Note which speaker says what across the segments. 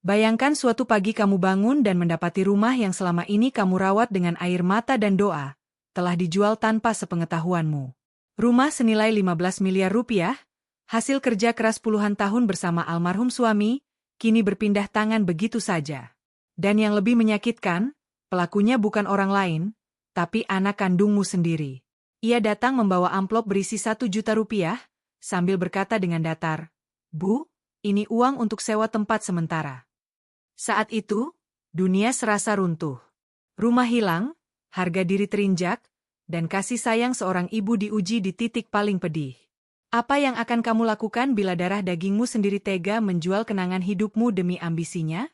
Speaker 1: Bayangkan suatu pagi kamu bangun dan mendapati rumah yang selama ini kamu rawat dengan air mata dan doa, telah dijual tanpa sepengetahuanmu. Rumah senilai 15 miliar rupiah, hasil kerja keras puluhan tahun bersama almarhum suami, kini berpindah tangan begitu saja. Dan yang lebih menyakitkan, pelakunya bukan orang lain, tapi anak kandungmu sendiri. Ia datang membawa amplop berisi 1 juta rupiah, sambil berkata dengan datar, "Bu, ini uang untuk sewa tempat sementara." Saat itu, dunia serasa runtuh. Rumah hilang, harga diri terinjak, dan kasih sayang seorang ibu diuji di titik paling pedih. Apa yang akan kamu lakukan bila darah dagingmu sendiri tega menjual kenangan hidupmu demi ambisinya?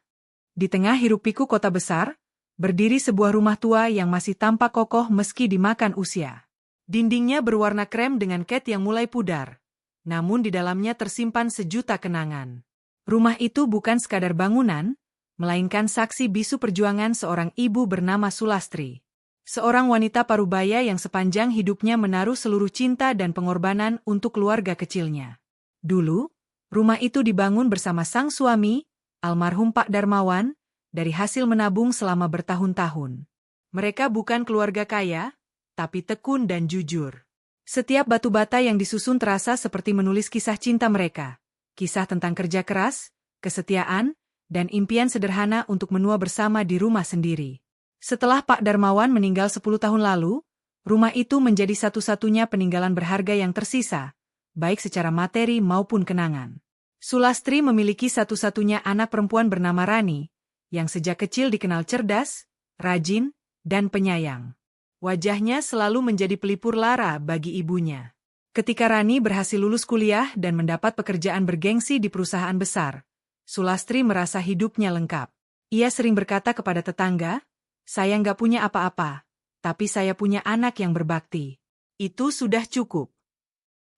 Speaker 1: Di tengah hiruk-pikuk kota besar, berdiri sebuah rumah tua yang masih tampak kokoh meski dimakan usia. Dindingnya berwarna krem dengan cat yang mulai pudar, namun di dalamnya tersimpan sejuta kenangan. Rumah itu bukan sekadar bangunan, melainkan saksi bisu perjuangan seorang ibu bernama Sulastri. Seorang wanita parubaya yang sepanjang hidupnya menaruh seluruh cinta dan pengorbanan untuk keluarga kecilnya. Dulu, rumah itu dibangun bersama sang suami, almarhum Pak Darmawan, dari hasil menabung selama bertahun-tahun. Mereka bukan keluarga kaya, tapi tekun dan jujur. Setiap batu bata yang disusun terasa seperti menulis kisah cinta mereka. Kisah tentang kerja keras, kesetiaan, dan impian sederhana untuk menua bersama di rumah sendiri. Setelah Pak Darmawan meninggal 10 tahun lalu, rumah itu menjadi satu-satunya peninggalan berharga yang tersisa, baik secara materi maupun kenangan. Sulastri memiliki satu-satunya anak perempuan bernama Rani, yang sejak kecil dikenal cerdas, rajin, dan penyayang. Wajahnya selalu menjadi pelipur lara bagi ibunya. Ketika Rani berhasil lulus kuliah dan mendapat pekerjaan bergengsi di perusahaan besar, Sulastri merasa hidupnya lengkap. Ia sering berkata kepada tetangga, "Saya nggak punya apa-apa, tapi saya punya anak yang berbakti. Itu sudah cukup."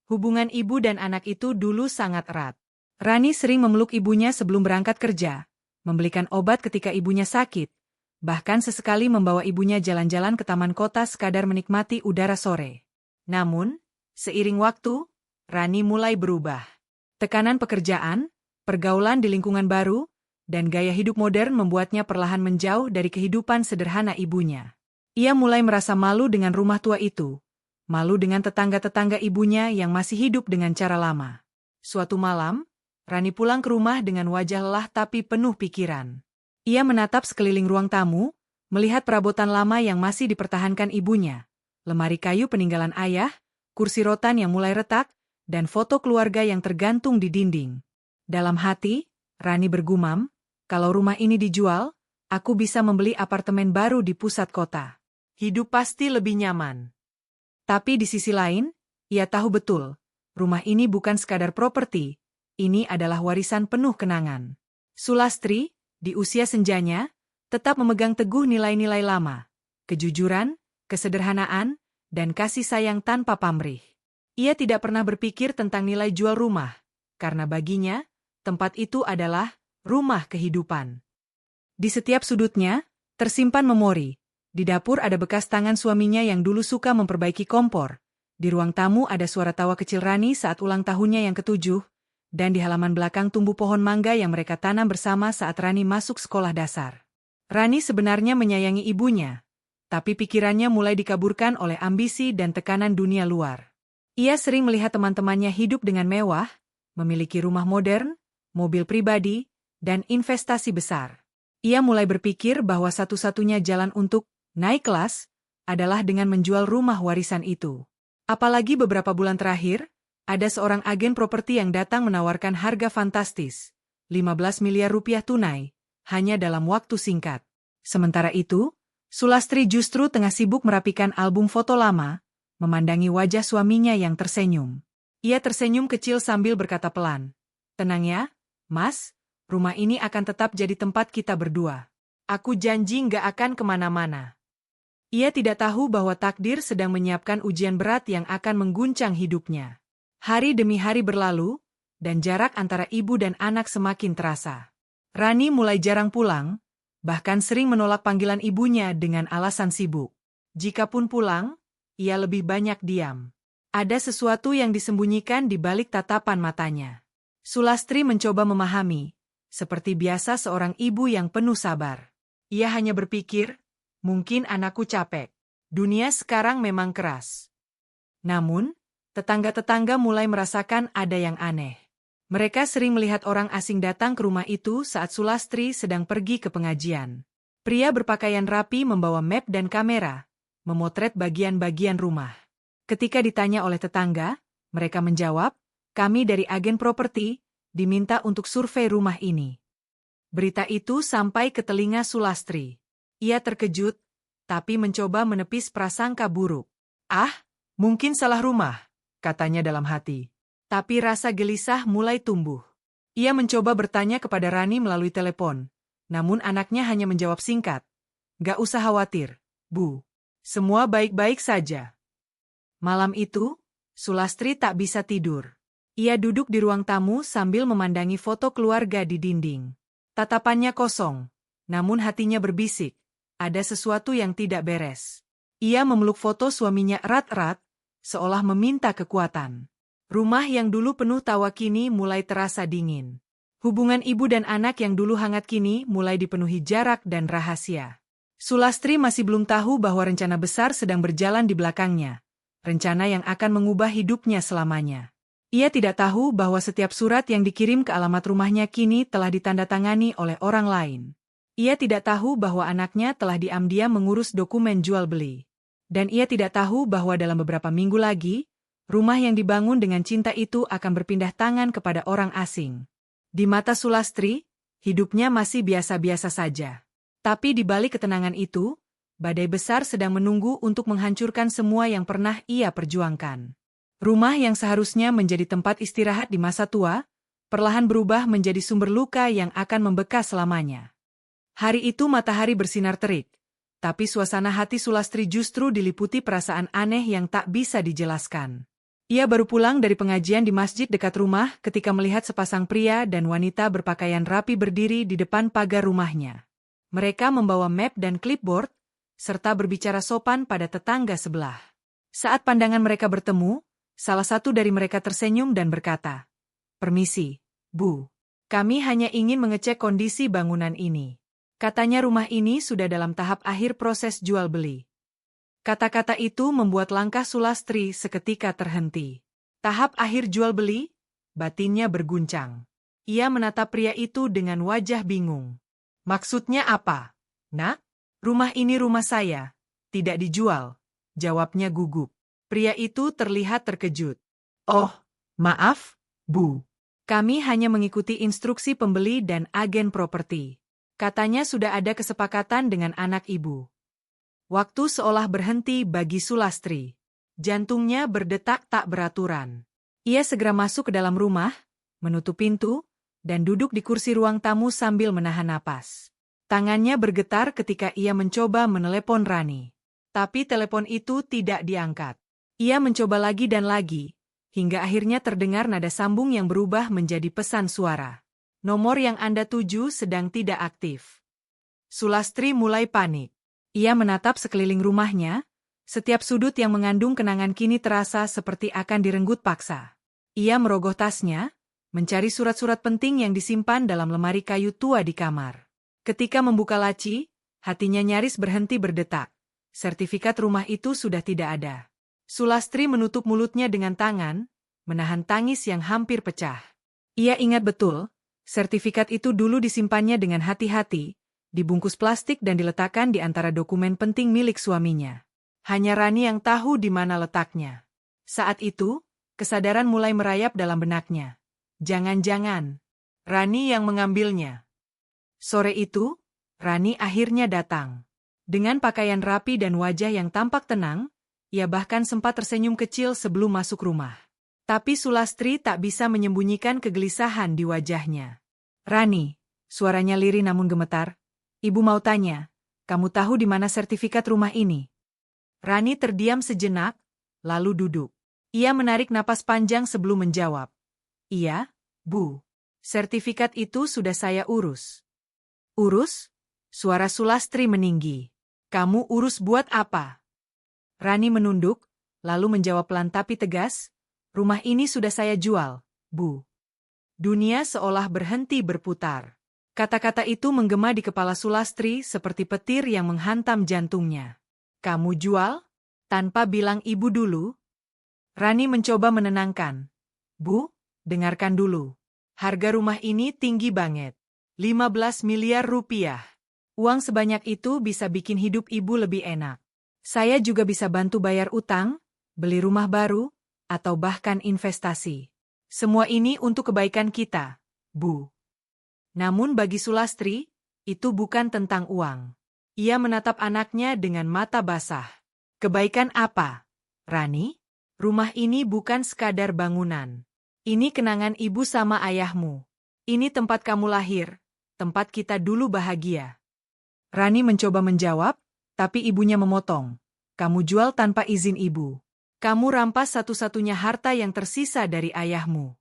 Speaker 1: Hubungan ibu dan anak itu dulu sangat erat. Rani sering memeluk ibunya sebelum berangkat kerja, membelikan obat ketika ibunya sakit, bahkan sesekali membawa ibunya jalan-jalan ke taman kota sekadar menikmati udara sore. Namun, seiring waktu, Rani mulai berubah. Tekanan pekerjaan, pergaulan di lingkungan baru, dan gaya hidup modern membuatnya perlahan menjauh dari kehidupan sederhana ibunya. Ia mulai merasa malu dengan rumah tua itu, malu dengan tetangga-tetangga ibunya yang masih hidup dengan cara lama. Suatu malam, Rani pulang ke rumah dengan wajah lelah tapi penuh pikiran. Ia menatap sekeliling ruang tamu, melihat perabotan lama yang masih dipertahankan ibunya, lemari kayu peninggalan ayah, kursi rotan yang mulai retak, dan foto keluarga yang tergantung di dinding. Dalam hati, Rani bergumam, "Kalau rumah ini dijual, aku bisa membeli apartemen baru di pusat kota. Hidup pasti lebih nyaman." Tapi di sisi lain, ia tahu betul, rumah ini bukan sekadar properti, ini adalah warisan penuh kenangan. Sulastri, di usia senjanya, tetap memegang teguh nilai-nilai lama, kejujuran, kesederhanaan, dan kasih sayang tanpa pamrih. Ia tidak pernah berpikir tentang nilai jual rumah, karena baginya, tempat itu adalah rumah kehidupan. Di setiap sudutnya, tersimpan memori. Di dapur ada bekas tangan suaminya yang dulu suka memperbaiki kompor. Di ruang tamu ada suara tawa kecil Rani saat ulang tahunnya yang ke-7, dan di halaman belakang tumbuh pohon mangga yang mereka tanam bersama saat Rani masuk sekolah dasar. Rani sebenarnya menyayangi ibunya, tapi pikirannya mulai dikaburkan oleh ambisi dan tekanan dunia luar. Ia sering melihat teman-temannya hidup dengan mewah, memiliki rumah modern, mobil pribadi, dan investasi besar. Ia mulai berpikir bahwa satu-satunya jalan untuk naik kelas adalah dengan menjual rumah warisan itu. Apalagi beberapa bulan terakhir, ada seorang agen properti yang datang menawarkan harga fantastis, 15 miliar rupiah tunai, hanya dalam waktu singkat. Sementara itu, Sulastri justru tengah sibuk merapikan album foto lama, memandangi wajah suaminya yang tersenyum. Ia tersenyum kecil sambil berkata pelan, "Tenang ya, Mas, rumah ini akan tetap jadi tempat kita berdua. Aku janji nggak akan kemana-mana." Ia tidak tahu bahwa takdir sedang menyiapkan ujian berat yang akan mengguncang hidupnya. Hari demi hari berlalu, dan jarak antara ibu dan anak semakin terasa. Rani mulai jarang pulang, bahkan sering menolak panggilan ibunya dengan alasan sibuk. Jikapun pulang, ia lebih banyak diam. Ada sesuatu yang disembunyikan di balik tatapan matanya. Sulastri mencoba memahami. seperti biasa seorang ibu yang penuh sabar. Ia hanya berpikir, mungkin anakku capek. Dunia sekarang memang keras. Namun, tetangga-tetangga mulai merasakan ada yang aneh. Mereka sering melihat orang asing datang ke rumah itu saat Sulastri sedang pergi ke pengajian. Pria berpakaian rapi membawa map dan kamera, memotret bagian-bagian rumah. Ketika ditanya oleh tetangga, mereka menjawab, "Kami dari agen properti, diminta untuk survei rumah ini." Berita itu sampai ke telinga Sulastri. Ia terkejut, tapi mencoba menepis prasangka buruk. "Ah, mungkin salah rumah," katanya dalam hati. Tapi rasa gelisah mulai tumbuh. Ia mencoba bertanya kepada Rani melalui telepon, namun anaknya hanya menjawab singkat, "Gak usah khawatir, Bu. Semua baik-baik saja." Malam itu, Sulastri tak bisa tidur. Ia duduk di ruang tamu sambil memandangi foto keluarga di dinding. Tatapannya kosong, namun hatinya berbisik, ada sesuatu yang tidak beres. Ia memeluk foto suaminya erat-erat, seolah meminta kekuatan. Rumah yang dulu penuh tawa kini mulai terasa dingin. Hubungan ibu dan anak yang dulu hangat kini mulai dipenuhi jarak dan rahasia. Sulastri masih belum tahu bahwa rencana besar sedang berjalan di belakangnya. Rencana yang akan mengubah hidupnya selamanya. Ia tidak tahu bahwa setiap surat yang dikirim ke alamat rumahnya kini telah ditandatangani oleh orang lain. Ia tidak tahu bahwa anaknya telah diam-diam mengurus dokumen jual beli. Dan ia tidak tahu bahwa dalam beberapa minggu lagi, rumah yang dibangun dengan cinta itu akan berpindah tangan kepada orang asing. Di mata Sulastri, hidupnya masih biasa-biasa saja. Tapi di balik ketenangan itu, badai besar sedang menunggu untuk menghancurkan semua yang pernah ia perjuangkan. Rumah yang seharusnya menjadi tempat istirahat di masa tua, perlahan berubah menjadi sumber luka yang akan membekas selamanya. Hari itu matahari bersinar terik, tapi suasana hati Sulastri justru diliputi perasaan aneh yang tak bisa dijelaskan. Ia baru pulang dari pengajian di masjid dekat rumah ketika melihat sepasang pria dan wanita berpakaian rapi berdiri di depan pagar rumahnya. Mereka membawa map dan clipboard, serta berbicara sopan pada tetangga sebelah. Saat pandangan mereka bertemu, salah satu dari mereka tersenyum dan berkata, "Permisi, Bu. Kami hanya ingin mengecek kondisi bangunan ini." Katanya rumah ini sudah dalam tahap akhir proses jual beli. Kata-kata itu membuat langkah Sulastri seketika terhenti. Tahap akhir jual beli? Batinnya berguncang. Ia menatap pria itu dengan wajah bingung. "Maksudnya apa, Nak?" "Rumah ini rumah saya. Tidak dijual," jawabnya gugup. Pria itu terlihat terkejut. "Oh, maaf, Bu. Kami hanya mengikuti instruksi pembeli dan agen properti." Katanya sudah ada kesepakatan dengan anak ibu. Waktu seolah berhenti bagi Sulastri. Jantungnya berdetak tak beraturan. Ia segera masuk ke dalam rumah, menutup pintu, dan duduk di kursi ruang tamu sambil menahan napas. Tangannya bergetar ketika ia mencoba menelepon Rani. Tapi telepon itu tidak diangkat. Ia mencoba lagi dan lagi, hingga akhirnya terdengar nada sambung yang berubah menjadi pesan suara. "Nomor yang Anda tuju sedang tidak aktif." Sulastri mulai panik. Ia menatap sekeliling rumahnya, setiap sudut yang mengandung kenangan kini terasa seperti akan direnggut paksa. Ia merogoh tasnya, mencari surat-surat penting yang disimpan dalam lemari kayu tua di kamar. Ketika membuka laci, hatinya nyaris berhenti berdetak. Sertifikat rumah itu sudah tidak ada. Sulastri menutup mulutnya dengan tangan, menahan tangis yang hampir pecah. Ia ingat betul, sertifikat itu dulu disimpannya dengan hati-hati, dibungkus plastik dan diletakkan di antara dokumen penting milik suaminya. Hanya Rani yang tahu di mana letaknya. Saat itu, kesadaran mulai merayap dalam benaknya. Jangan-jangan Rani yang mengambilnya. Sore itu, Rani akhirnya datang. Dengan pakaian rapi dan wajah yang tampak tenang, ia bahkan sempat tersenyum kecil sebelum masuk rumah. Tapi Sulastri tak bisa menyembunyikan kegelisahan di wajahnya. "Rani," suaranya lirih namun gemetar, "Ibu mau tanya, kamu tahu di mana sertifikat rumah ini?" Rani terdiam sejenak, lalu duduk. Ia menarik napas panjang sebelum menjawab. "Iya, Bu. Sertifikat itu sudah saya urus." "Urus?" Suara Sulastri meninggi. "Kamu urus buat apa?" Rani menunduk, lalu menjawab pelan tapi tegas, "Rumah ini sudah saya jual, Bu." Dunia seolah berhenti berputar. Kata-kata itu menggema di kepala Sulastri seperti petir yang menghantam jantungnya. Kamu jual? Tanpa bilang ibu dulu? Rani mencoba menenangkan. Bu, dengarkan dulu. Harga rumah ini tinggi banget. 15 miliar rupiah. Uang sebanyak itu bisa bikin hidup ibu lebih enak. Saya juga bisa bantu bayar utang, beli rumah baru, atau bahkan investasi. Semua ini untuk kebaikan kita, Bu. Namun bagi Sulastri, itu bukan tentang uang. Ia menatap anaknya dengan mata basah. Kebaikan apa, Rani? Rumah ini bukan sekadar bangunan. Ini kenangan ibu sama ayahmu. Ini tempat kamu lahir, tempat kita dulu bahagia. Rani mencoba menjawab, tapi ibunya memotong. Kamu jual tanpa izin ibu. Kamu rampas satu-satunya harta yang tersisa dari ayahmu.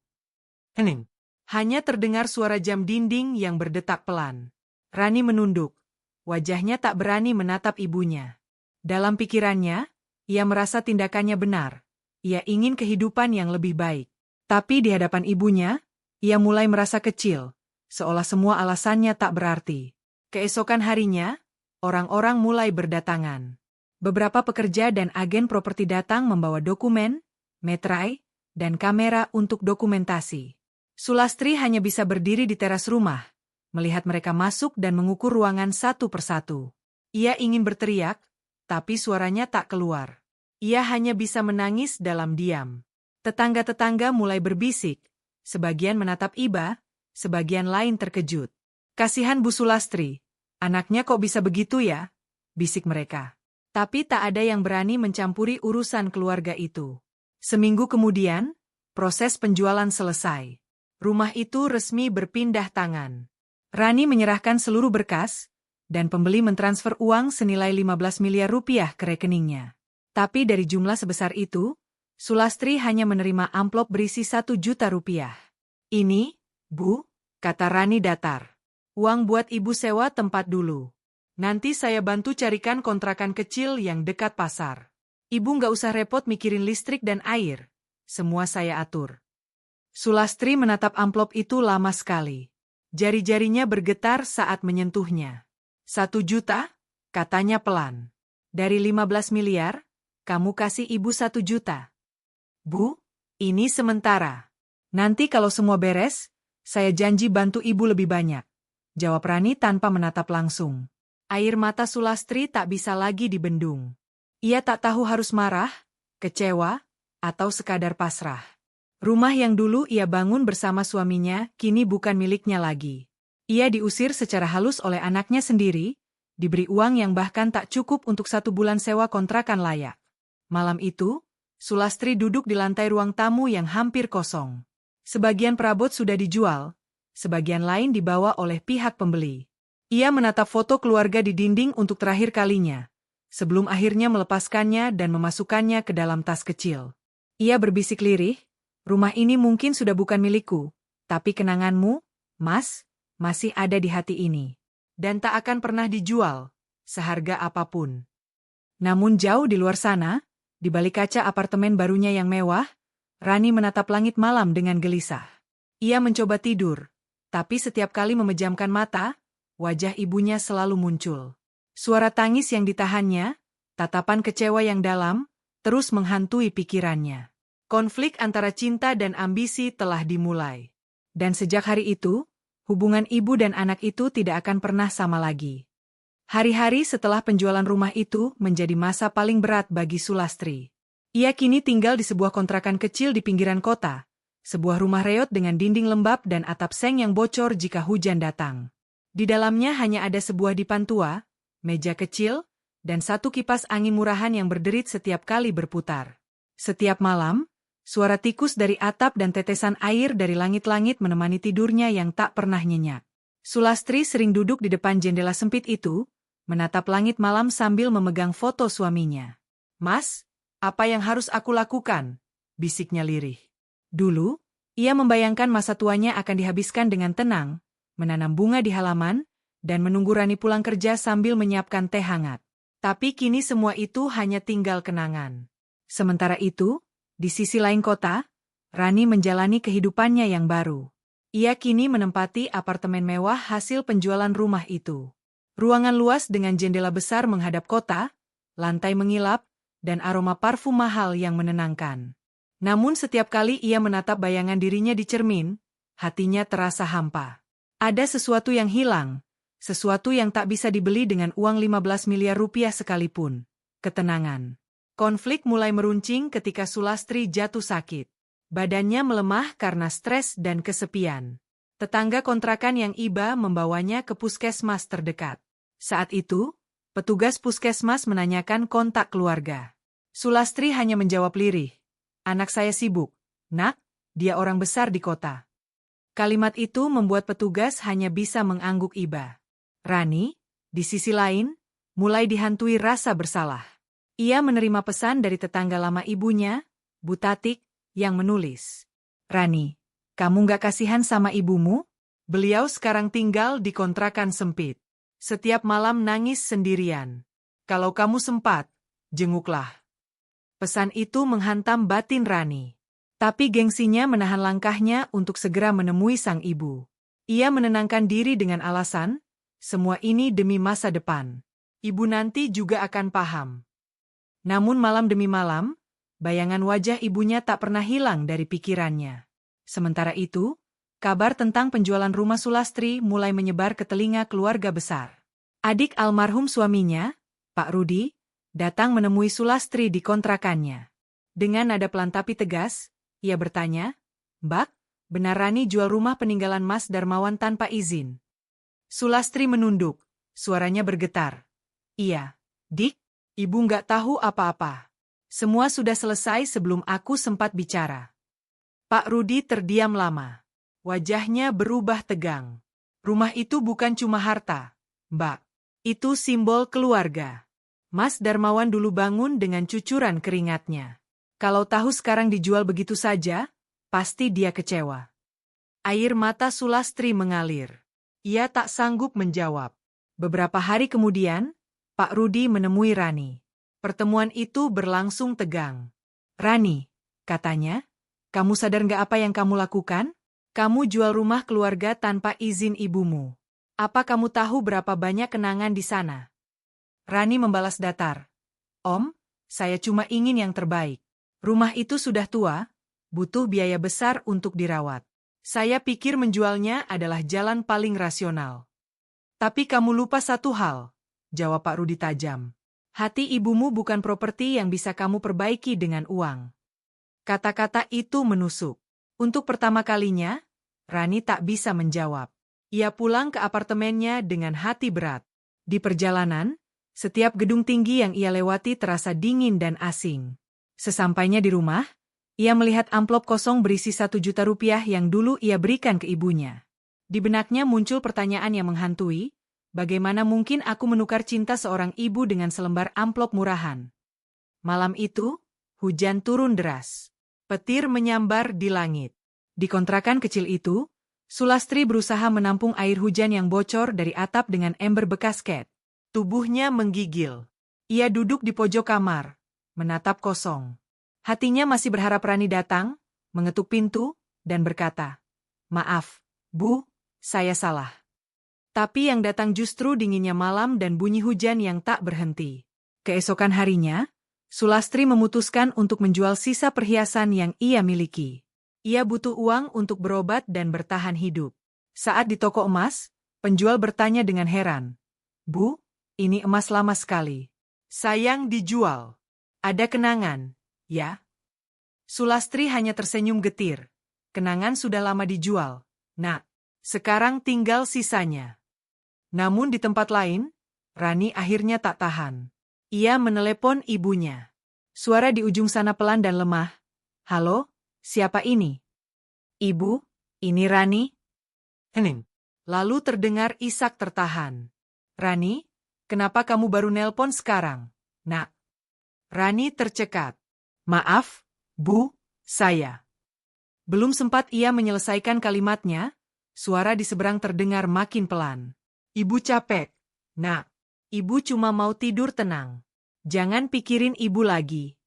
Speaker 1: Hening. Hanya terdengar suara jam dinding yang berdetak pelan. Rani menunduk. Wajahnya tak berani menatap ibunya. Dalam pikirannya, ia merasa tindakannya benar. Ia ingin kehidupan yang lebih baik. Tapi di hadapan ibunya, ia mulai merasa kecil, seolah semua alasannya tak berarti. Keesokan harinya, orang-orang mulai berdatangan. Beberapa pekerja dan agen properti datang membawa dokumen, meterai, dan kamera untuk dokumentasi. Sulastri hanya bisa berdiri di teras rumah, melihat mereka masuk dan mengukur ruangan satu persatu. Ia ingin berteriak, tapi suaranya tak keluar. Ia hanya bisa menangis dalam diam. Tetangga-tetangga mulai berbisik, sebagian menatap iba, sebagian lain terkejut. Kasihan Bu Sulastri, anaknya kok bisa begitu ya? Bisik mereka. Tapi tak ada yang berani mencampuri urusan keluarga itu. Seminggu kemudian, proses penjualan selesai. Rumah itu resmi berpindah tangan. Rani menyerahkan seluruh berkas, dan pembeli mentransfer uang senilai 15 miliar rupiah ke rekeningnya. Tapi dari jumlah sebesar itu, Sulastri hanya menerima amplop berisi 1 juta rupiah. Ini, Bu, kata Rani datar. Uang buat ibu sewa tempat dulu. Nanti saya bantu carikan kontrakan kecil yang dekat pasar. Ibu nggak usah repot mikirin listrik dan air. Semua saya atur. Sulastri menatap amplop itu lama sekali. Jari-jarinya bergetar saat menyentuhnya. 1 juta? Katanya pelan. Dari 15 miliar, kamu kasih ibu 1 juta. Bu, ini sementara. Nanti kalau semua beres, saya janji bantu ibu lebih banyak. Jawab Rani tanpa menatap langsung. Air mata Sulastri tak bisa lagi dibendung. Ia tak tahu harus marah, kecewa, atau sekadar pasrah. Rumah yang dulu ia bangun bersama suaminya kini bukan miliknya lagi. Ia diusir secara halus oleh anaknya sendiri, diberi uang yang bahkan tak cukup untuk 1 bulan sewa kontrakan layak. Malam itu, Sulastri duduk di lantai ruang tamu yang hampir kosong. Sebagian perabot sudah dijual, sebagian lain dibawa oleh pihak pembeli. Ia menatap foto keluarga di dinding untuk terakhir kalinya, sebelum akhirnya melepaskannya dan memasukkannya ke dalam tas kecil. Ia berbisik lirih, rumah ini mungkin sudah bukan milikku, tapi kenanganmu, Mas, masih ada di hati ini. Dan tak akan pernah dijual, seharga apapun. Namun jauh di luar sana, di balik kaca apartemen barunya yang mewah, Rani menatap langit malam dengan gelisah. Ia mencoba tidur, tapi setiap kali memejamkan mata, wajah ibunya selalu muncul. Suara tangis yang ditahannya, tatapan kecewa yang dalam, terus menghantui pikirannya. Konflik antara cinta dan ambisi telah dimulai. Dan sejak hari itu, hubungan ibu dan anak itu tidak akan pernah sama lagi. Hari-hari setelah penjualan rumah itu menjadi masa paling berat bagi Sulastri. Ia kini tinggal di sebuah kontrakan kecil di pinggiran kota, sebuah rumah reot dengan dinding lembab dan atap seng yang bocor jika hujan datang. Di dalamnya hanya ada sebuah dipan tua, meja kecil, dan 1 kipas angin murahan yang berderit setiap kali berputar. Setiap malam, suara tikus dari atap dan tetesan air dari langit-langit menemani tidurnya yang tak pernah nyenyak. Sulastri sering duduk di depan jendela sempit itu, menatap langit malam sambil memegang foto suaminya. Mas, apa yang harus aku lakukan? Bisiknya lirih. Dulu, ia membayangkan masa tuanya akan dihabiskan dengan tenang, menanam bunga di halaman, dan menunggu Rani pulang kerja sambil menyiapkan teh hangat. Tapi kini semua itu hanya tinggal kenangan. Sementara itu, di sisi lain kota, Rani menjalani kehidupannya yang baru. Ia kini menempati apartemen mewah hasil penjualan rumah itu. Ruangan luas dengan jendela besar menghadap kota, lantai mengilap, dan aroma parfum mahal yang menenangkan. Namun setiap kali ia menatap bayangan dirinya di cermin, hatinya terasa hampa. Ada sesuatu yang hilang, sesuatu yang tak bisa dibeli dengan uang 15 miliar rupiah sekalipun. Ketenangan. Konflik mulai meruncing ketika Sulastri jatuh sakit. Badannya melemah karena stres dan kesepian. Tetangga kontrakan yang iba membawanya ke puskesmas terdekat. Saat itu, petugas puskesmas menanyakan kontak keluarga. Sulastri hanya menjawab lirih. Anak saya sibuk. Nak, dia orang besar di kota. Kalimat itu membuat petugas hanya bisa mengangguk iba. Rani, di sisi lain, mulai dihantui rasa bersalah. Ia menerima pesan dari tetangga lama ibunya, Bu Tatik, yang menulis. Rani, kamu gak kasihan sama ibumu? Beliau sekarang tinggal di kontrakan sempit. Setiap malam nangis sendirian. Kalau kamu sempat, jenguklah. Pesan itu menghantam batin Rani. Tapi gengsinya menahan langkahnya untuk segera menemui sang ibu. Ia menenangkan diri dengan alasan, semua ini demi masa depan. Ibu nanti juga akan paham. Namun malam demi malam, bayangan wajah ibunya tak pernah hilang dari pikirannya. Sementara itu, kabar tentang penjualan rumah Sulastri mulai menyebar ke telinga keluarga besar. Adik almarhum suaminya, Pak Rudi, datang menemui Sulastri di kontrakannya. Dengan nada pelan tapi tegas, ia bertanya, "Mbak, benar Rani jual rumah peninggalan Mas Darmawan tanpa izin?" Sulastri menunduk, suaranya bergetar. "Iya, Dik, ibu nggak tahu apa-apa. Semua sudah selesai sebelum aku sempat bicara." Pak Rudi terdiam lama. Wajahnya berubah tegang. Rumah itu bukan cuma harta, Mbak. Itu simbol keluarga. Mas Darmawan dulu bangun dengan cucuran keringatnya. Kalau tahu sekarang dijual begitu saja, pasti dia kecewa. Air mata Sulastri mengalir. Ia tak sanggup menjawab. Beberapa hari kemudian, Pak Rudi menemui Rani. Pertemuan itu berlangsung tegang. "Rani," katanya, "kamu sadar nggak apa yang kamu lakukan? Kamu jual rumah keluarga tanpa izin ibumu. Apa kamu tahu berapa banyak kenangan di sana?" Rani membalas datar. "Om, saya cuma ingin yang terbaik. Rumah itu sudah tua, butuh biaya besar untuk dirawat. Saya pikir menjualnya adalah jalan paling rasional." "Tapi kamu lupa satu hal," jawab Pak Rudi tajam. "Hati ibumu bukan properti yang bisa kamu perbaiki dengan uang." Kata-kata itu menusuk. Untuk pertama kalinya, Rani tak bisa menjawab. Ia pulang ke apartemennya dengan hati berat. Di perjalanan, setiap gedung tinggi yang ia lewati terasa dingin dan asing. Sesampainya di rumah, ia melihat amplop kosong berisi 1 juta rupiah yang dulu ia berikan ke ibunya. Di benaknya muncul pertanyaan yang menghantui, bagaimana mungkin aku menukar cinta seorang ibu dengan selembar amplop murahan? Malam itu, hujan turun deras. Petir menyambar di langit. Di kontrakan kecil itu, Sulastri berusaha menampung air hujan yang bocor dari atap dengan ember bekas cat. Tubuhnya menggigil. Ia duduk di pojok kamar, menatap kosong. Hatinya masih berharap Rani datang, mengetuk pintu, dan berkata, "Maaf, Bu, saya salah." Tapi yang datang justru dinginnya malam dan bunyi hujan yang tak berhenti. Keesokan harinya, Sulastri memutuskan untuk menjual sisa perhiasan yang ia miliki. Ia butuh uang untuk berobat dan bertahan hidup. Saat di toko emas, penjual bertanya dengan heran, "Bu, ini emas lama sekali. Sayang dijual. Ada kenangan, ya?" Sulastri hanya tersenyum getir. "Kenangan sudah lama dijual, Nak. Sekarang tinggal sisanya." Namun di tempat lain, Rani akhirnya tak tahan. Ia menelepon ibunya. Suara di ujung sana pelan dan lemah. "Halo, siapa ini?" "Ibu, ini Rani." "Hening." Lalu terdengar isak tertahan. "Rani, kenapa kamu baru nelpon sekarang, Nak?" Rani tercekat. "Maaf, Bu, saya." Belum sempat ia menyelesaikan kalimatnya, suara di seberang terdengar makin pelan. "Ibu capek, Nak. Ibu cuma mau tidur tenang. Jangan pikirin ibu lagi."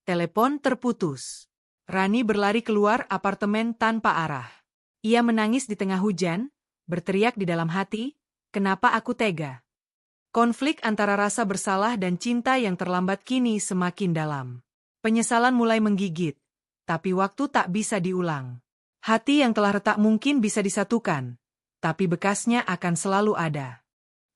Speaker 1: Telepon terputus. Rani berlari keluar apartemen tanpa arah. Ia menangis di tengah hujan, berteriak di dalam hati, "Kenapa aku tega?" Konflik antara rasa bersalah dan cinta yang terlambat kini semakin dalam. Penyesalan mulai menggigit, tapi waktu tak bisa diulang. Hati yang telah retak mungkin bisa disatukan, tapi bekasnya akan selalu ada.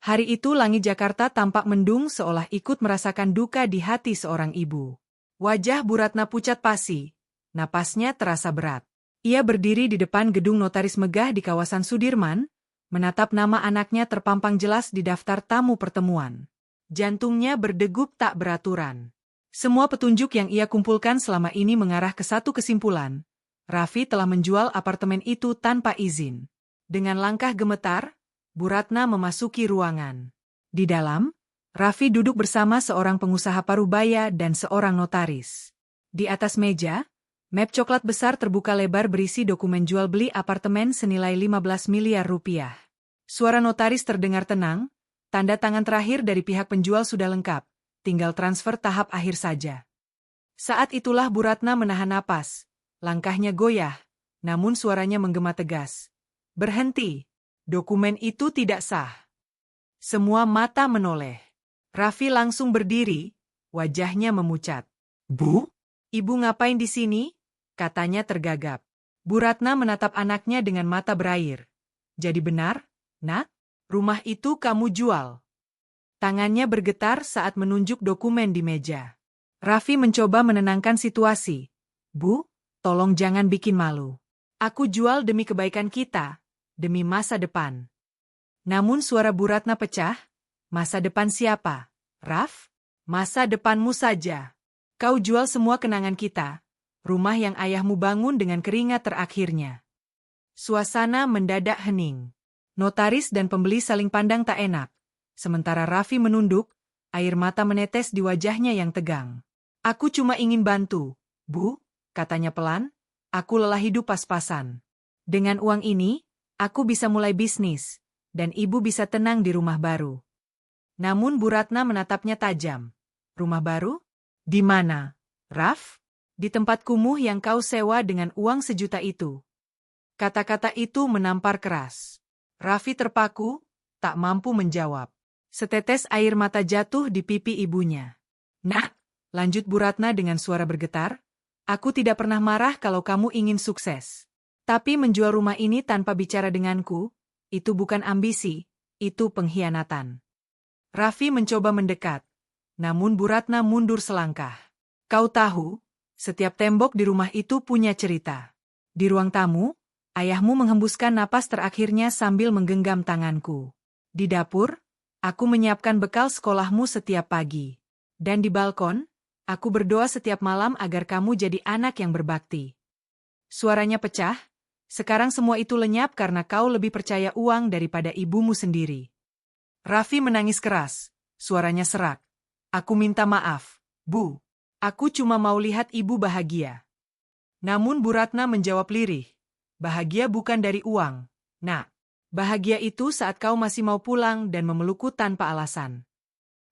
Speaker 1: Hari itu langit Jakarta tampak mendung seolah ikut merasakan duka di hati seorang ibu. Wajah Bu Ratna pucat pasi, napasnya terasa berat. Ia berdiri di depan gedung notaris megah di kawasan Sudirman, menatap nama anaknya terpampang jelas di daftar tamu pertemuan. Jantungnya berdegup tak beraturan. Semua petunjuk yang ia kumpulkan selama ini mengarah ke satu kesimpulan. Raffi telah menjual apartemen itu tanpa izin. Dengan langkah gemetar, Bu Ratna memasuki ruangan. Di dalam, Raffi duduk bersama seorang pengusaha parubaya dan seorang notaris. Di atas meja, map coklat besar terbuka lebar berisi dokumen jual beli apartemen senilai 15 miliar rupiah. Suara notaris terdengar tenang, tanda tangan terakhir dari pihak penjual sudah lengkap. Tinggal transfer tahap akhir saja. Saat itulah Bu Ratna menahan napas. Langkahnya goyah, namun suaranya menggema tegas. "Berhenti. Dokumen itu tidak sah." Semua mata menoleh. Raffi langsung berdiri, wajahnya memucat. "Bu? Ibu ngapain di sini?" katanya tergagap. Bu Ratna menatap anaknya dengan mata berair. "Jadi benar, Nak? Rumah itu kamu jual?" Tangannya bergetar saat menunjuk dokumen di meja. Raffi mencoba menenangkan situasi. "Bu, tolong jangan bikin malu. Aku jual demi kebaikan kita, demi masa depan." Namun suara Bu Ratna pecah. "Masa depan siapa? Raf? Masa depanmu saja. Kau jual semua kenangan kita, rumah yang ayahmu bangun dengan keringat terakhirnya." Suasana mendadak hening. Notaris dan pembeli saling pandang tak enak. Sementara Raffi menunduk, air mata menetes di wajahnya yang tegang. "Aku cuma ingin bantu, Bu," katanya pelan. "Aku lelah hidup pas-pasan. Dengan uang ini, aku bisa mulai bisnis, dan ibu bisa tenang di rumah baru." Namun Bu Ratna menatapnya tajam. "Rumah baru? Di mana, Raf?" "Di tempat kumuh yang kau sewa dengan uang 1 juta itu." Kata-kata itu menampar keras. Raffi terpaku, tak mampu menjawab. Setetes air mata jatuh di pipi ibunya. "Nak," lanjut Bu Ratna dengan suara bergetar, "aku tidak pernah marah kalau kamu ingin sukses. Tapi menjual rumah ini tanpa bicara denganku, itu bukan ambisi, itu pengkhianatan." Raffi mencoba mendekat, namun Bu Ratna mundur selangkah. "Kau tahu, setiap tembok di rumah itu punya cerita." Di ruang tamu, ayahmu menghembuskan napas terakhirnya sambil menggenggam tanganku. Di dapur, aku menyiapkan bekal sekolahmu setiap pagi. Dan di balkon, aku berdoa setiap malam agar kamu jadi anak yang berbakti. Suaranya pecah, sekarang semua itu lenyap karena kau lebih percaya uang daripada ibumu sendiri. Raffi menangis keras, suaranya serak. "Aku minta maaf, Bu. Aku cuma mau lihat ibu bahagia." Namun Bu Ratna menjawab lirih, "Bahagia bukan dari uang, Nak. Bahagia itu saat kau masih mau pulang dan memelukku tanpa alasan."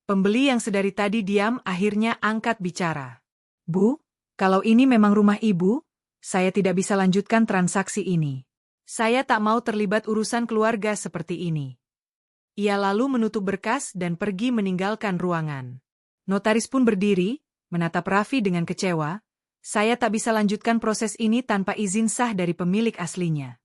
Speaker 1: Pembeli yang sedari tadi diam akhirnya angkat bicara. "Bu, kalau ini memang rumah ibu, saya tidak bisa lanjutkan transaksi ini. Saya tak mau terlibat urusan keluarga seperti ini." Ia lalu menutup berkas dan pergi meninggalkan ruangan. Notaris pun berdiri, menatap Raffi dengan kecewa. "Saya tak bisa lanjutkan proses ini tanpa izin sah dari pemilik aslinya."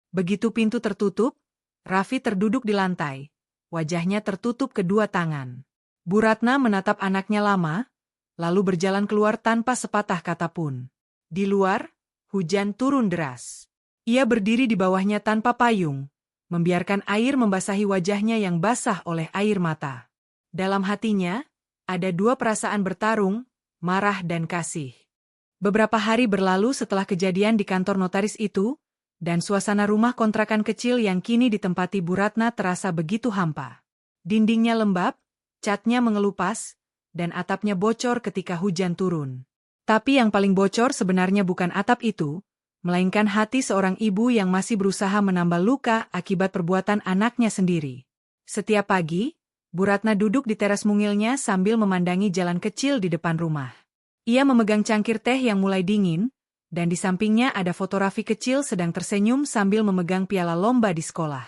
Speaker 1: Begitu pintu tertutup, Raffi terduduk di lantai. Wajahnya tertutup kedua tangan. Bu Ratna menatap anaknya lama, lalu berjalan keluar tanpa sepatah kata pun. Di luar, hujan turun deras. Ia berdiri di bawahnya tanpa payung, membiarkan air membasahi wajahnya yang basah oleh air mata. Dalam hatinya, ada dua perasaan bertarung, marah dan kasih. Beberapa hari berlalu setelah kejadian di kantor notaris itu, dan suasana rumah kontrakan kecil yang kini ditempati Bu Ratna terasa begitu hampa. Dindingnya lembab, catnya mengelupas, dan atapnya bocor ketika hujan turun. Tapi yang paling bocor sebenarnya bukan atap itu, melainkan hati seorang ibu yang masih berusaha menambal luka akibat perbuatan anaknya sendiri. Setiap pagi, Bu Ratna duduk di teras mungilnya sambil memandangi jalan kecil di depan rumah. Ia memegang cangkir teh yang mulai dingin, Dan di sampingnya ada foto Raffi kecil sedang tersenyum sambil memegang piala lomba di sekolah.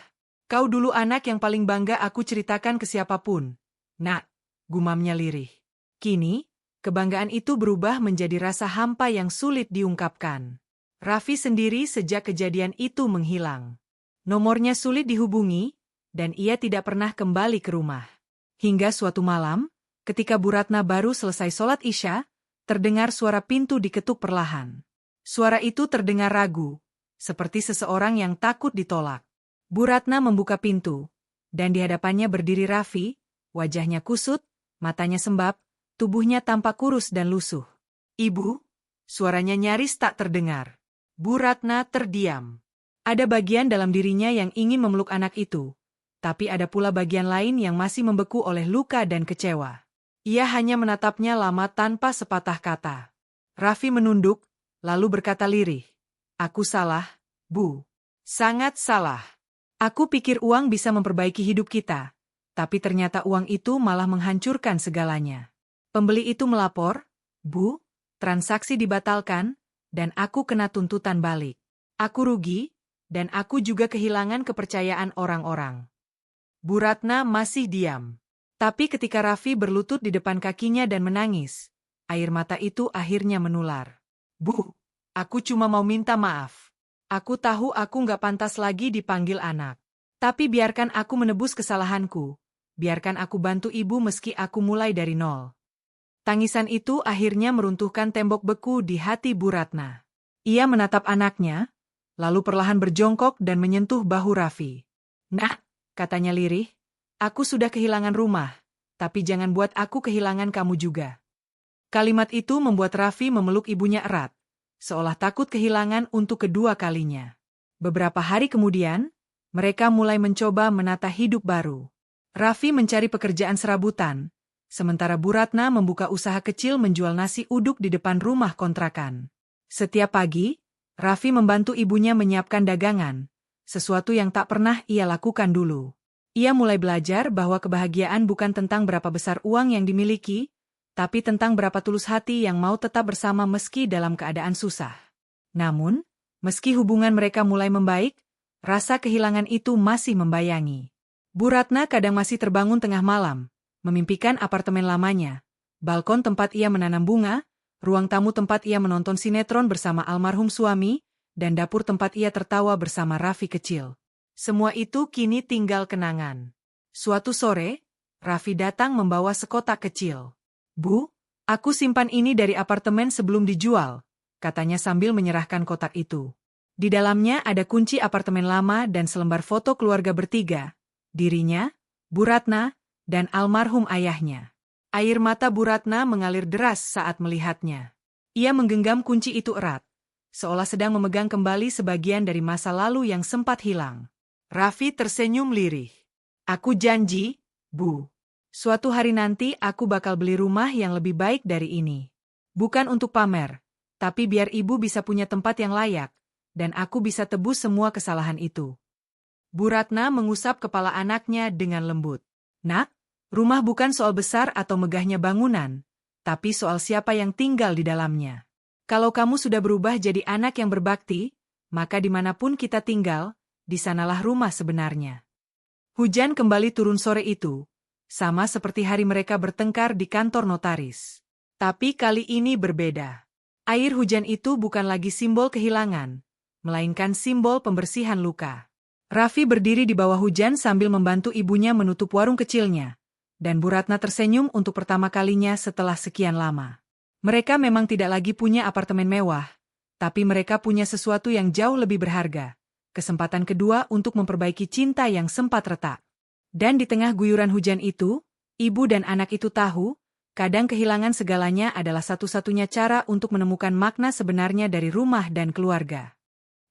Speaker 1: Kau dulu anak yang paling bangga aku ceritakan ke siapapun. Nak, gumamnya lirih. Kini, kebanggaan itu berubah menjadi rasa hampa yang sulit diungkapkan. Raffi sendiri sejak kejadian itu menghilang. Nomornya sulit dihubungi, dan ia tidak pernah kembali ke rumah. Hingga suatu malam, ketika Bu Ratna baru selesai sholat Isya, terdengar suara pintu diketuk perlahan. Suara itu terdengar ragu, seperti seseorang yang takut ditolak. Bu Ratna membuka pintu, dan di hadapannya berdiri Raffi, wajahnya kusut, matanya sembab, tubuhnya tampak kurus dan lusuh. Ibu, suaranya nyaris tak terdengar. Bu Ratna terdiam. Ada bagian dalam dirinya yang ingin memeluk anak itu, tapi ada pula bagian lain yang masih membeku oleh luka dan kecewa. Ia hanya menatapnya lama tanpa sepatah kata. Raffi menunduk, lalu berkata lirih, "Aku salah, Bu. Sangat salah. Aku pikir uang bisa memperbaiki hidup kita, tapi ternyata uang itu malah menghancurkan segalanya. Pembeli itu melapor, Bu, transaksi dibatalkan, dan aku kena tuntutan balik. Aku rugi, dan aku juga kehilangan kepercayaan orang-orang." Bu Ratna masih diam. Tapi ketika Raffi berlutut di depan kakinya dan menangis, air mata itu akhirnya menular. "Bu, aku cuma mau minta maaf. Aku tahu aku nggak pantas lagi dipanggil anak. Tapi biarkan aku menebus kesalahanku. Biarkan aku bantu ibu meski aku mulai dari nol." Tangisan itu akhirnya meruntuhkan tembok beku di hati Bu Ratna. Ia menatap anaknya, lalu perlahan berjongkok dan menyentuh bahu Raffi. "Nak," katanya lirih, "aku sudah kehilangan rumah, tapi jangan buat aku kehilangan kamu juga." Kalimat itu membuat Raffi memeluk ibunya erat, seolah takut kehilangan untuk kedua kalinya. Beberapa hari kemudian, mereka mulai mencoba menata hidup baru. Raffi mencari pekerjaan serabutan, sementara Bu Ratna membuka usaha kecil menjual nasi uduk di depan rumah kontrakan. Setiap pagi, Raffi membantu ibunya menyiapkan dagangan, sesuatu yang tak pernah ia lakukan dulu. Ia mulai belajar bahwa kebahagiaan bukan tentang berapa besar uang yang dimiliki, tapi tentang berapa tulus hati yang mau tetap bersama meski dalam keadaan susah. Namun, meski hubungan mereka mulai membaik, rasa kehilangan itu masih membayangi. Bu Ratna kadang masih terbangun tengah malam, memimpikan apartemen lamanya, balkon tempat ia menanam bunga, ruang tamu tempat ia menonton sinetron bersama almarhum suami, dan dapur tempat ia tertawa bersama Raffi kecil. Semua itu kini tinggal kenangan. Suatu sore, Raffi datang membawa sekotak kecil. "Bu, aku simpan ini dari apartemen sebelum dijual," katanya sambil menyerahkan kotak itu. Di dalamnya ada kunci apartemen lama dan selembar foto keluarga bertiga, dirinya, Bu Ratna, dan almarhum ayahnya. Air mata Bu Ratna mengalir deras saat melihatnya. Ia menggenggam kunci itu erat, seolah sedang memegang kembali sebagian dari masa lalu yang sempat hilang. Raffi tersenyum lirih. "Aku janji, Bu. Suatu hari nanti aku bakal beli rumah yang lebih baik dari ini. Bukan untuk pamer, tapi biar ibu bisa punya tempat yang layak, dan aku bisa tebus semua kesalahan itu." Bu Ratna mengusap kepala anaknya dengan lembut. "Nak, rumah bukan soal besar atau megahnya bangunan, tapi soal siapa yang tinggal di dalamnya. Kalau kamu sudah berubah jadi anak yang berbakti, maka dimanapun kita tinggal, di sanalah rumah sebenarnya." Hujan kembali turun sore itu, sama seperti hari mereka bertengkar di kantor notaris. Tapi kali ini berbeda. Air hujan itu bukan lagi simbol kehilangan, melainkan simbol pembersihan luka. Raffi berdiri di bawah hujan sambil membantu ibunya menutup warung kecilnya, dan Bu Ratna tersenyum untuk pertama kalinya setelah sekian lama. Mereka memang tidak lagi punya apartemen mewah, tapi mereka punya sesuatu yang jauh lebih berharga, kesempatan kedua untuk memperbaiki cinta yang sempat retak. Dan di tengah guyuran hujan itu, ibu dan anak itu tahu, kadang kehilangan segalanya adalah satu-satunya cara untuk menemukan makna sebenarnya dari rumah dan keluarga.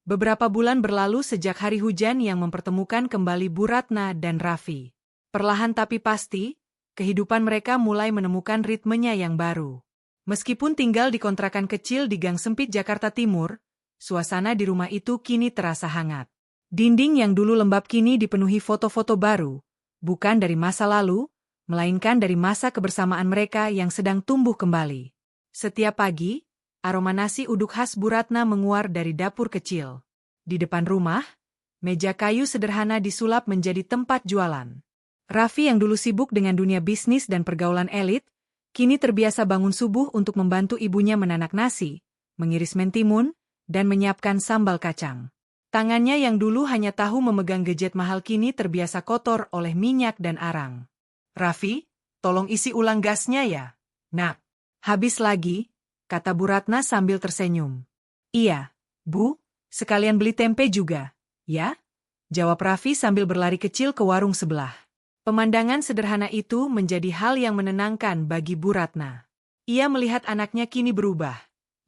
Speaker 1: Beberapa bulan berlalu sejak hari hujan yang mempertemukan kembali Bu Ratna dan Raffi. Perlahan tapi pasti, kehidupan mereka mulai menemukan ritmenya yang baru. Meskipun tinggal di kontrakan kecil di Gang Sempit Jakarta Timur, suasana di rumah itu kini terasa hangat. Dinding yang dulu lembab kini dipenuhi foto-foto baru, bukan dari masa lalu, melainkan dari masa kebersamaan mereka yang sedang tumbuh kembali. Setiap pagi, Aroma nasi uduk khas Bu Ratna menguar dari dapur kecil. Di depan rumah, meja kayu sederhana disulap menjadi tempat jualan. Raffi yang dulu sibuk dengan dunia bisnis dan pergaulan elit, kini terbiasa bangun subuh untuk membantu ibunya menanak nasi, mengiris mentimun, dan menyiapkan sambal kacang. Tangannya yang dulu hanya tahu memegang gadget mahal kini terbiasa kotor oleh minyak dan arang. "Raffi, tolong isi ulang gasnya ya, Nak." "Habis lagi," kata Bu Ratna sambil tersenyum. "Iya, Bu, sekalian beli tempe juga, ya?" jawab Raffi sambil berlari kecil ke warung sebelah. Pemandangan sederhana itu menjadi hal yang menenangkan bagi Bu Ratna. Ia melihat anaknya kini berubah,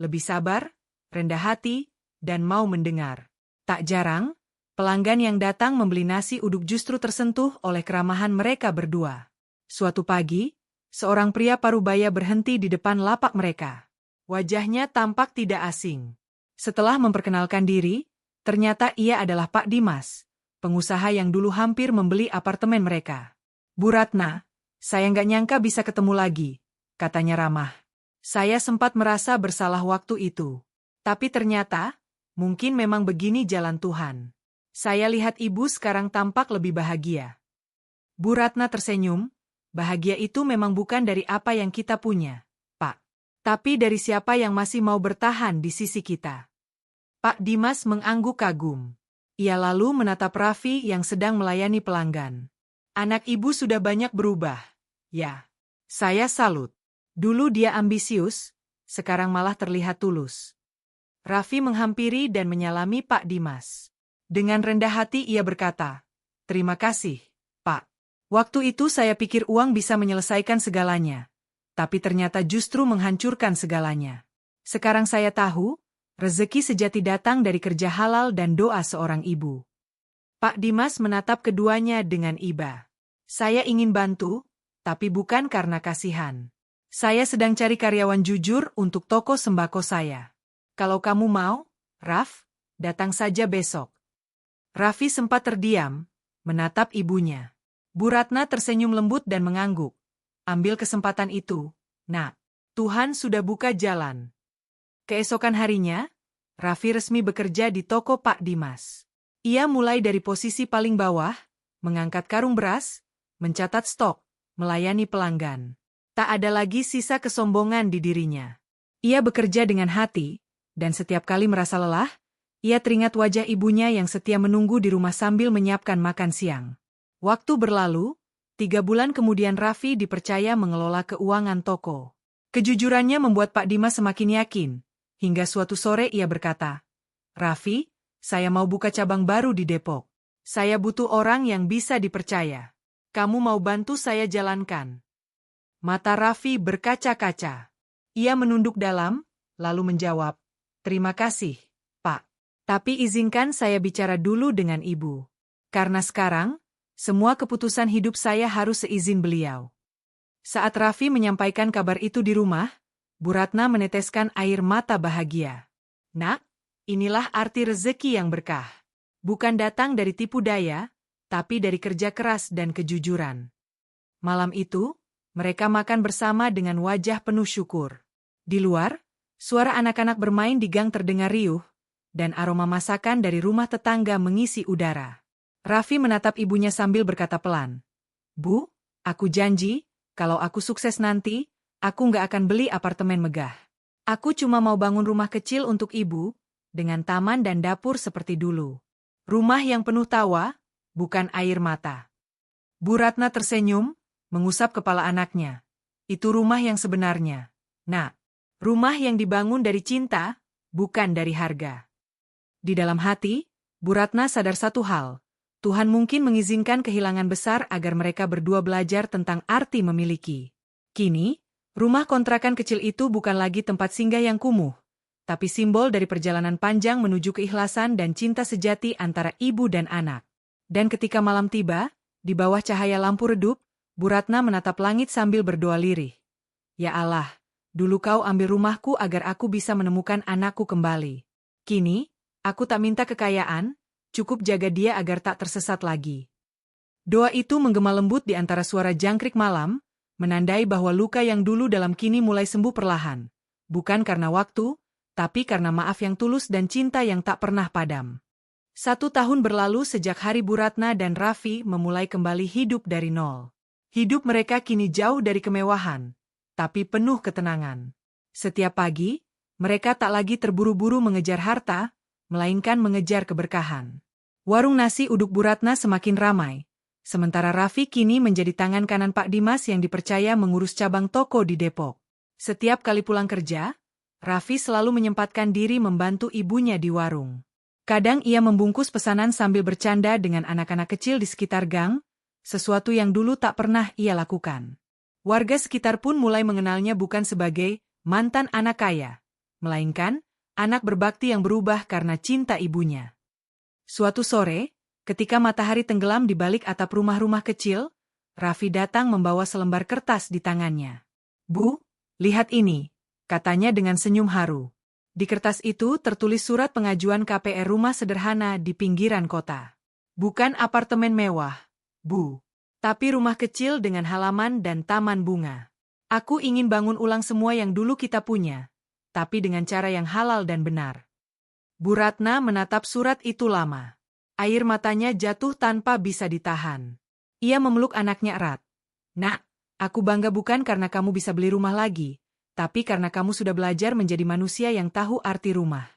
Speaker 1: lebih sabar, rendah hati, dan mau mendengar. Tak jarang, pelanggan yang datang membeli nasi uduk justru tersentuh oleh keramahan mereka berdua. Suatu pagi, seorang pria parubaya berhenti di depan lapak mereka. Wajahnya tampak tidak asing. Setelah memperkenalkan diri, ternyata ia adalah Pak Dimas, pengusaha yang dulu hampir membeli apartemen mereka. "Bu Ratna, saya nggak nyangka bisa ketemu lagi," katanya ramah. "Saya sempat merasa bersalah waktu itu. Tapi ternyata, mungkin memang begini jalan Tuhan. Saya lihat ibu sekarang tampak lebih bahagia." Bu Ratna tersenyum, "Bahagia itu memang bukan dari apa yang kita punya, Pak. Tapi dari siapa yang masih mau bertahan di sisi kita." Pak Dimas mengangguk kagum. Ia lalu menatap Raffi yang sedang melayani pelanggan. "Anak ibu sudah banyak berubah. Ya, saya salut. Dulu dia ambisius, sekarang malah terlihat tulus." Raffi menghampiri dan menyalami Pak Dimas. Dengan rendah hati ia berkata, "Terima kasih, Pak. Waktu itu saya pikir uang bisa menyelesaikan segalanya. Tapi ternyata justru menghancurkan segalanya. Sekarang saya tahu, rezeki sejati datang dari kerja halal dan doa seorang ibu." Pak Dimas menatap keduanya dengan iba. "Saya ingin bantu, tapi bukan karena kasihan. Saya sedang cari karyawan jujur untuk toko sembako saya. Kalau kamu mau, Raff, datang saja besok." Raffi sempat terdiam, menatap ibunya. Bu Ratna tersenyum lembut dan mengangguk. "Ambil kesempatan itu, Nak. Tuhan sudah buka jalan." Keesokan harinya, Raffi resmi bekerja di toko Pak Dimas. Ia mulai dari posisi paling bawah, mengangkat karung beras, mencatat stok, melayani pelanggan. Tak ada lagi sisa kesombongan di dirinya. Ia bekerja dengan hati, dan setiap kali merasa lelah, ia teringat wajah ibunya yang setia menunggu di rumah sambil menyiapkan makan siang. Waktu berlalu, 3 bulan kemudian Raffi dipercaya mengelola keuangan toko. Kejujurannya membuat Pak Dimas semakin yakin, hingga suatu sore ia berkata, "Raffi, saya mau buka cabang baru di Depok. Saya butuh orang yang bisa dipercaya. Kamu mau bantu saya jalankan?" Mata Raffi berkaca-kaca. Ia menunduk dalam, lalu menjawab, "Terima kasih, Pak. Tapi izinkan saya bicara dulu dengan Ibu. Karena sekarang, semua keputusan hidup saya harus seizin beliau." Saat Raffi menyampaikan kabar itu di rumah, Bu Ratna meneteskan air mata bahagia. "Nak, inilah arti rezeki yang berkah. Bukan datang dari tipu daya, tapi dari kerja keras dan kejujuran." Malam itu, mereka makan bersama dengan wajah penuh syukur. Di luar, suara anak-anak bermain di gang terdengar riuh, dan aroma masakan dari rumah tetangga mengisi udara. Raffi menatap ibunya sambil berkata pelan, "Bu, aku janji, kalau aku sukses nanti, aku nggak akan beli apartemen megah. Aku cuma mau bangun rumah kecil untuk ibu, dengan taman dan dapur seperti dulu. Rumah yang penuh tawa, bukan air mata." Bu Ratna tersenyum, mengusap kepala anaknya. "Itu rumah yang sebenarnya, Nak. Rumah yang dibangun dari cinta, bukan dari harga." Di dalam hati, Bu Ratna sadar satu hal. Tuhan mungkin mengizinkan kehilangan besar agar mereka berdua belajar tentang arti memiliki. Kini, rumah kontrakan kecil itu bukan lagi tempat singgah yang kumuh, tapi simbol dari perjalanan panjang menuju keikhlasan dan cinta sejati antara ibu dan anak. Dan ketika malam tiba, di bawah cahaya lampu redup, Bu Ratna menatap langit sambil berdoa lirih. "Ya Allah, dulu Kau ambil rumahku agar aku bisa menemukan anakku kembali. Kini, aku tak minta kekayaan, cukup jaga dia agar tak tersesat lagi." Doa itu menggema lembut di antara suara jangkrik malam, menandai bahwa luka yang dulu dalam kini mulai sembuh perlahan. Bukan karena waktu, tapi karena maaf yang tulus dan cinta yang tak pernah padam. 1 tahun berlalu sejak hari Bu Ratna dan Raffi memulai kembali hidup dari nol. Hidup mereka kini jauh dari kemewahan, tapi penuh ketenangan. Setiap pagi, mereka tak lagi terburu-buru mengejar harta, melainkan mengejar keberkahan. Warung nasi uduk Bu Ratna semakin ramai, sementara Raffi kini menjadi tangan kanan Pak Dimas yang dipercaya mengurus cabang toko di Depok. Setiap kali pulang kerja, Raffi selalu menyempatkan diri membantu ibunya di warung. Kadang ia membungkus pesanan sambil bercanda dengan anak-anak kecil di sekitar gang, sesuatu yang dulu tak pernah ia lakukan. Warga sekitar pun mulai mengenalnya bukan sebagai mantan anak kaya, melainkan anak berbakti yang berubah karena cinta ibunya. Suatu sore, ketika matahari tenggelam di balik atap rumah-rumah kecil, Raffi datang membawa selembar kertas di tangannya. "Bu, lihat ini," katanya dengan senyum haru. Di kertas itu tertulis surat pengajuan KPR rumah sederhana di pinggiran kota. Bukan apartemen mewah, Bu, tapi rumah kecil dengan halaman dan taman bunga. Aku ingin bangun ulang semua yang dulu kita punya, tapi dengan cara yang halal dan benar. Bu Ratna menatap surat itu lama. Air matanya jatuh tanpa bisa ditahan. Ia memeluk anaknya erat. "Nak, aku bangga bukan karena kamu bisa beli rumah lagi, tapi karena kamu sudah belajar menjadi manusia yang tahu arti rumah."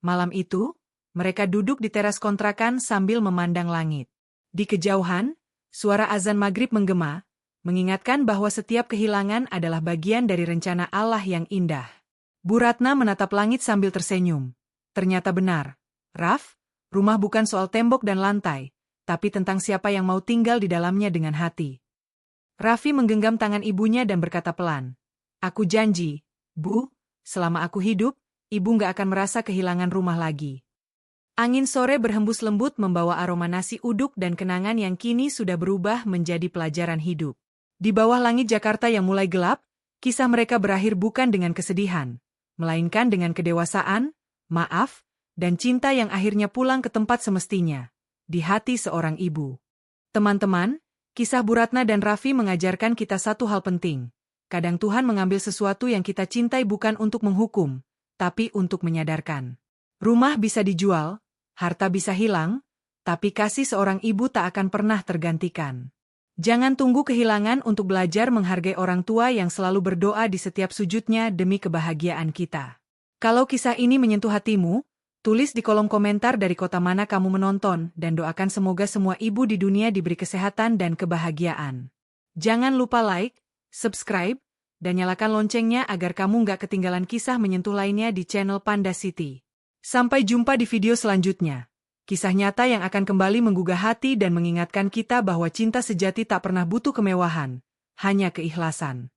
Speaker 1: Malam itu, mereka duduk di teras kontrakan sambil memandang langit. Di kejauhan, suara azan maghrib menggema, mengingatkan bahwa setiap kehilangan adalah bagian dari rencana Allah yang indah. Bu Ratna menatap langit sambil tersenyum. Ternyata benar, Raf, rumah bukan soal tembok dan lantai, tapi tentang siapa yang mau tinggal di dalamnya dengan hati. Raffi menggenggam tangan ibunya dan berkata pelan, "Aku janji, Bu, selama aku hidup, ibu nggak akan merasa kehilangan rumah lagi." Angin sore berhembus lembut membawa aroma nasi uduk dan kenangan yang kini sudah berubah menjadi pelajaran hidup. Di bawah langit Jakarta yang mulai gelap, kisah mereka berakhir bukan dengan kesedihan, melainkan dengan kedewasaan, maaf, dan cinta yang akhirnya pulang ke tempat semestinya, di hati seorang ibu. Teman-teman, kisah Bu Ratna dan Raffi mengajarkan kita satu hal penting. Kadang Tuhan mengambil sesuatu yang kita cintai bukan untuk menghukum, tapi untuk menyadarkan. Rumah bisa dijual, harta bisa hilang, tapi kasih seorang ibu tak akan pernah tergantikan. Jangan tunggu kehilangan untuk belajar menghargai orang tua yang selalu berdoa di setiap sujudnya demi kebahagiaan kita. Kalau kisah ini menyentuh hatimu, tulis di kolom komentar dari kota mana kamu menonton dan doakan semoga semua ibu di dunia diberi kesehatan dan kebahagiaan. Jangan lupa like, subscribe, dan nyalakan loncengnya agar kamu nggak ketinggalan kisah menyentuh lainnya di channel Panda City. Sampai jumpa di video selanjutnya. Kisah nyata yang akan kembali menggugah hati dan mengingatkan kita bahwa cinta sejati tak pernah butuh kemewahan, hanya keikhlasan.